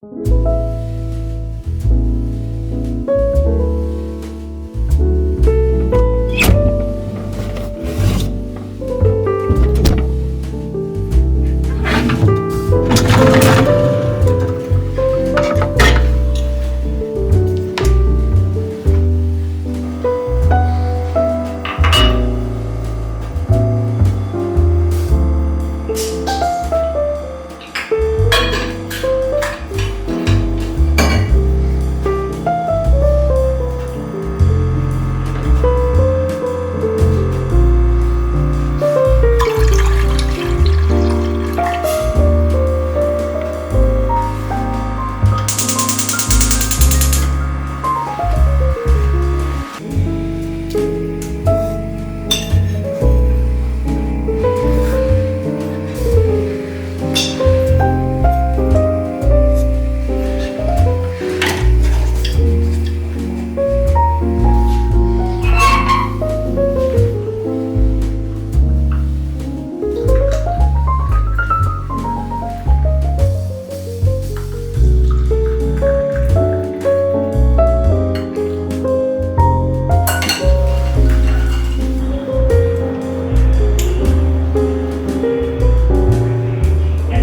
And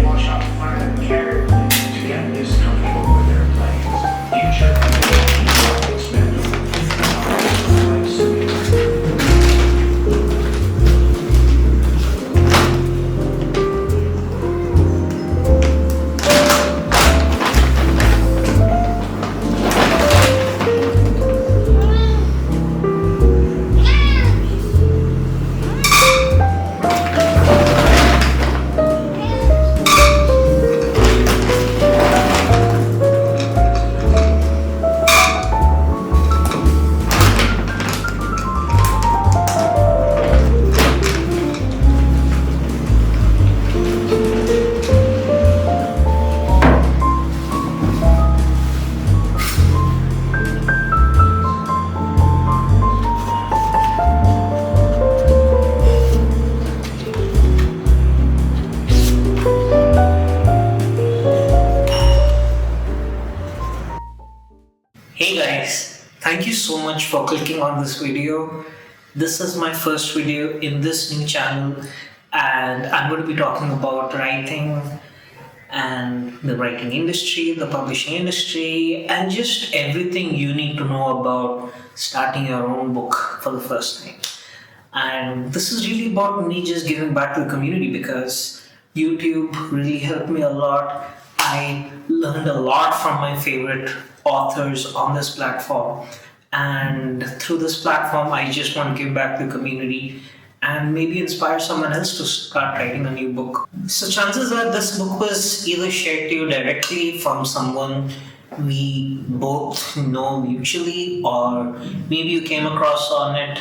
watch out for the character to get this comfortable with their plays. Future Hey guys, thank you so much for clicking on this video. This is my first video in this new channel, and I'm going to be talking about writing and the writing industry, the publishing industry, and just everything you need to know about starting your own book for the first time. And this is really about me just giving back to the community because YouTube really helped me a lot. I learned a lot from my favorite authors on this platform, and through this platform I just want to give back to the community and maybe inspire someone else to start writing a new book. So chances are this book was either shared to you directly from someone we both know mutually, or maybe you came across on it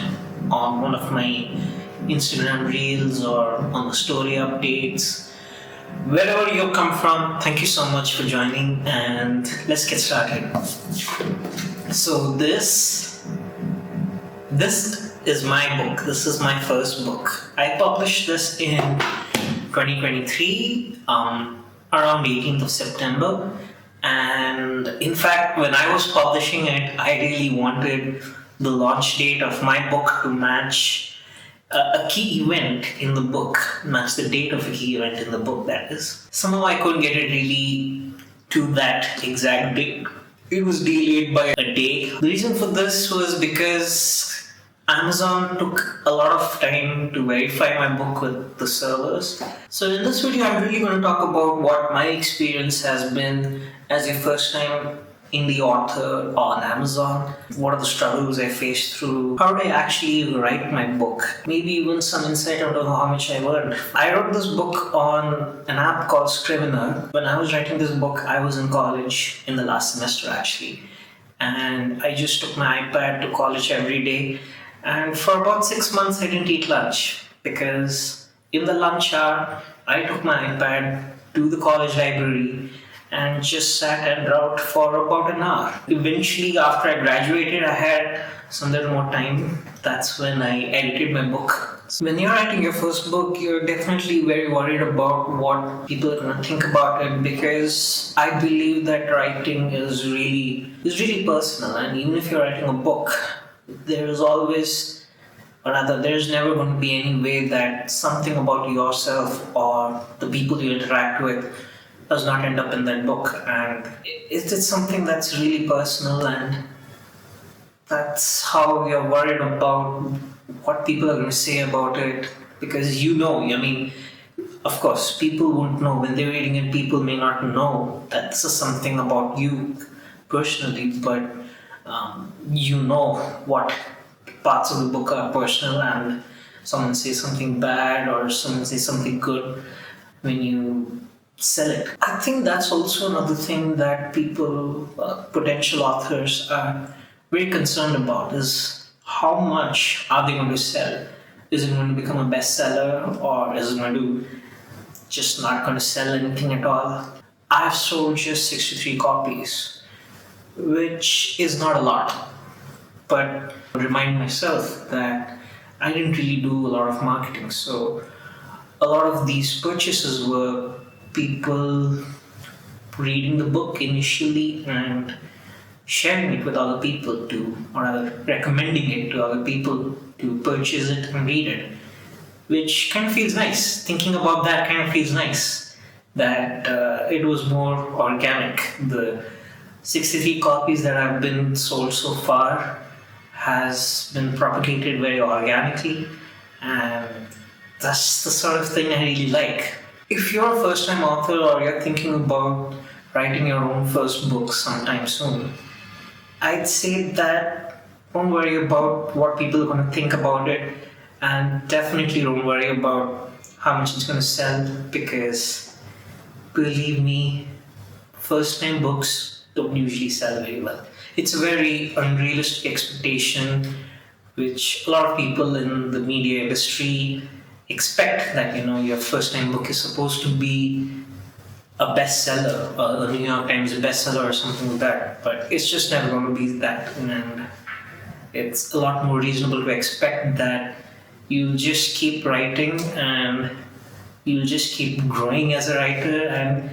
on one of my Instagram reels or on the story updates. Wherever you come from, thank you so much for joining, and let's get started. So this is my book. This is my first book. I published this in 2023, around 18th of September. And in fact, when I was publishing it, I really wanted the launch date of my book to match a key event in the book, match the date of a key event in the book, that is. Somehow I couldn't get it really to that exact date. It was delayed by a day. The reason for this was because Amazon took a lot of time to verify my book with the servers. So in this video, I'm really going to talk about what my experience has been as a first time indie author on Amazon. What are the struggles I faced through? How did I actually write my book? Maybe even some insight into how much I learned. I wrote this book on an app called Scrivener. When I was writing this book, I was in college in the last semester actually. And I just took my iPad to college every day. And for about 6 months, I didn't eat lunch because in the lunch hour, I took my iPad to the college library and just sat and wrote for about an hour. Eventually, after I graduated, I had some little more time. That's when I edited my book So when you're writing your first book, you're definitely very worried about what people are gonna think about it, because I believe that writing is really personal, and even if you're writing a book, there is always, or rather, there's never going to be any way that something about yourself or the people you interact with does not end up in that book. And it's something that's really personal, and that's how you're worried about what people are going to say about it, because I mean, of course, people won't know when they're reading it. People may not know that this is something about you personally, but you know what parts of the book are personal, and someone says something bad or someone says something good when you sell it. I think that's also another thing that people, potential authors, are very concerned about, is how much are they going to sell? Is it going to become a bestseller, or is it going to just not going to sell anything at all? I've sold just 63 copies, which is not a lot. But I remind myself that I didn't really do a lot of marketing. So a lot of these purchases were people reading the book initially and sharing it with other people or rather recommending it to other people to purchase it and read it, which kind of feels nice. Thinking about that kind of feels nice, that it was more organic. The 63 copies that have been sold so far has been propagated very organically, and that's the sort of thing I really like. If you're a first-time author or you're thinking about writing your own first book sometime soon, I'd say that don't worry about what people are going to think about it, and definitely don't worry about how much it's going to sell, because believe me, first-time books don't usually sell very well. It's a very unrealistic expectation, which a lot of people in the media industry expect, that your first-time book is supposed to be a bestseller, a New York Times bestseller or something like that. But it's just never going to be that, and it's a lot more reasonable to expect that you'll just keep writing and you'll just keep growing as a writer, and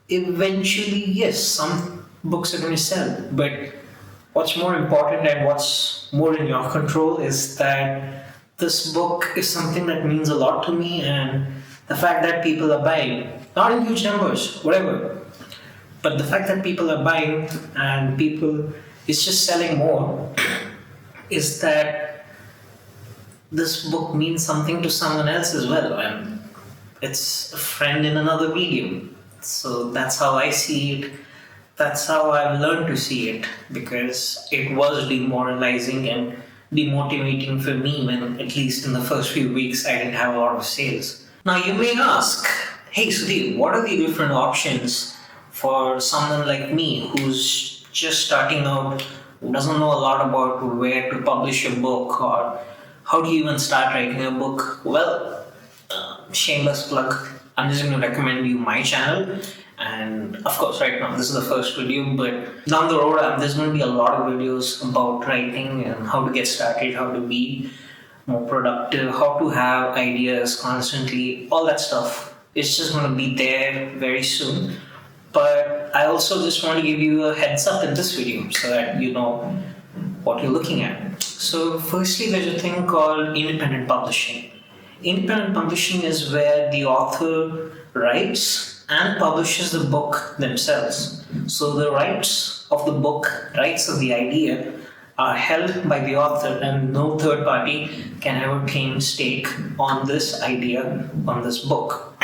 eventually, yes, some books are going to sell. But what's more important and what's more in your control is that this book is something that means a lot to me, and the fact that people are buying, not in huge numbers, whatever, but the fact that people are buying and it's just selling more, is that this book means something to someone else as well, and it's a friend in another medium. So that's how I see it. That's how I've learned to see it, because it was demoralizing and demotivating for me when, at least in the first few weeks, I didn't have a lot of sales. Now you may ask, hey Sudhir, what are the different options for someone like me who's just starting out, who doesn't know a lot about where to publish a book, or how do you even start writing a book? Well, shameless plug, I'm just going to recommend you my channel. And of course, right now this is the first video, but down the road there's going to be a lot of videos about writing and how to get started, how to be more productive, how to have ideas constantly, all that stuff. It's just going to be there very soon. But I also just want to give you a heads up in this video so that you know what you're looking at. So firstly, there's a thing called independent publishing. Independent publishing is where the author writes and publishes the book themselves. So the rights of the book, rights of the idea, are held by the author, and no third party can ever claim stake on this idea, on this book.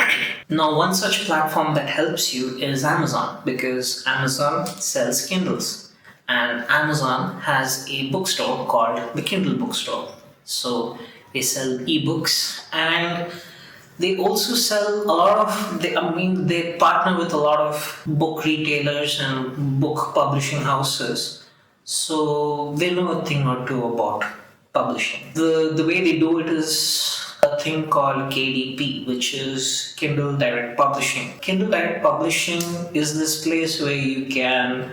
Now, one such platform that helps you is Amazon, because Amazon sells Kindles, and Amazon has a bookstore called the Kindle Bookstore. So they sell ebooks, and they also sell a lot of, they partner with a lot of book retailers and book publishing houses. So they know a thing or two about publishing. The way they do it is a thing called KDP, which is Kindle Direct Publishing. Kindle Direct Publishing is this place where you can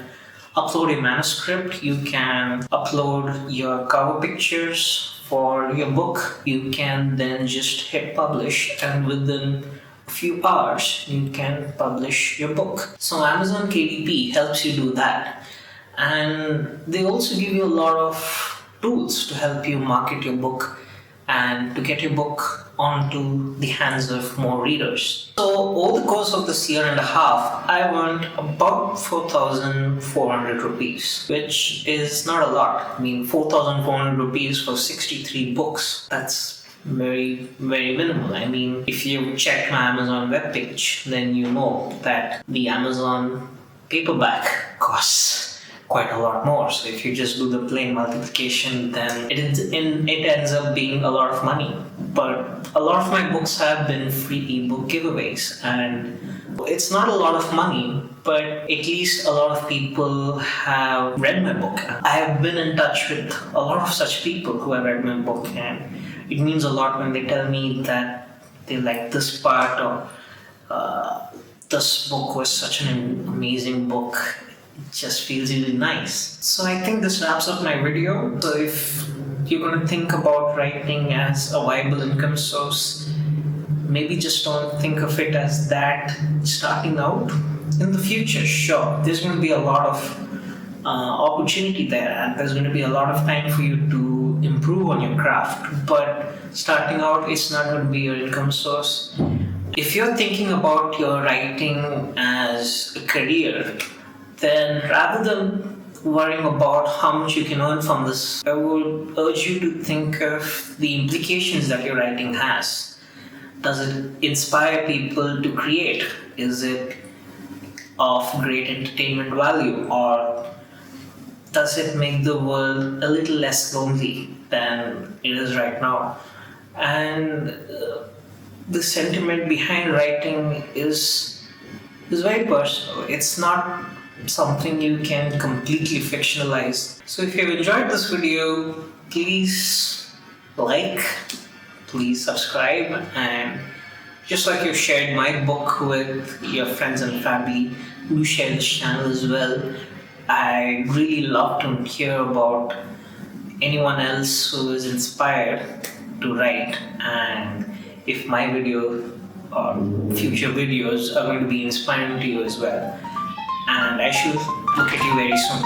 upload a manuscript, you can upload your cover pictures for your book. You can then just hit publish, and within a few hours you can publish your book. So Amazon KDP helps you do that, and they also give you a lot of tools to help you market your book and to get your book onto the hands of more readers. So over the course of this year and a half, I earned about 4,400 rupees, which is not a lot. I mean, 4,400 rupees for 63 books. That's very, very minimal. I mean, if you check my Amazon webpage, then you know that the Amazon paperback costs quite a lot more. So if you just do the plain multiplication, then it ends up being a lot of money. But a lot of my books have been free ebook giveaways, and it's not a lot of money, but at least a lot of people have read my book. I have been in touch with a lot of such people who have read my book, and it means a lot when they tell me that they like this part, or this book was such an amazing book. It just feels really nice. So I think this wraps up my video. So if you're going to think about writing as a viable income source, maybe just don't think of it as that starting out. In the future, sure, there's going to be a lot of opportunity there, and there's going to be a lot of time for you to improve on your craft. But starting out, it's not going to be your income source. If you're thinking about your writing as a career, then rather than worrying about how much you can earn from this, I would urge you to think of the implications that your writing has. Does it inspire people to create? Is it of great entertainment value? Or does it make the world a little less lonely than it is right now? And the sentiment behind writing is very personal. It's not something you can completely fictionalize. So if you've enjoyed this video, please like, please subscribe, and just like you've shared my book with your friends and family, do share this channel as well. I really love to hear about anyone else who is inspired to write, and if my video or future videos are going to be inspiring to you as well. And I should look at you very soon.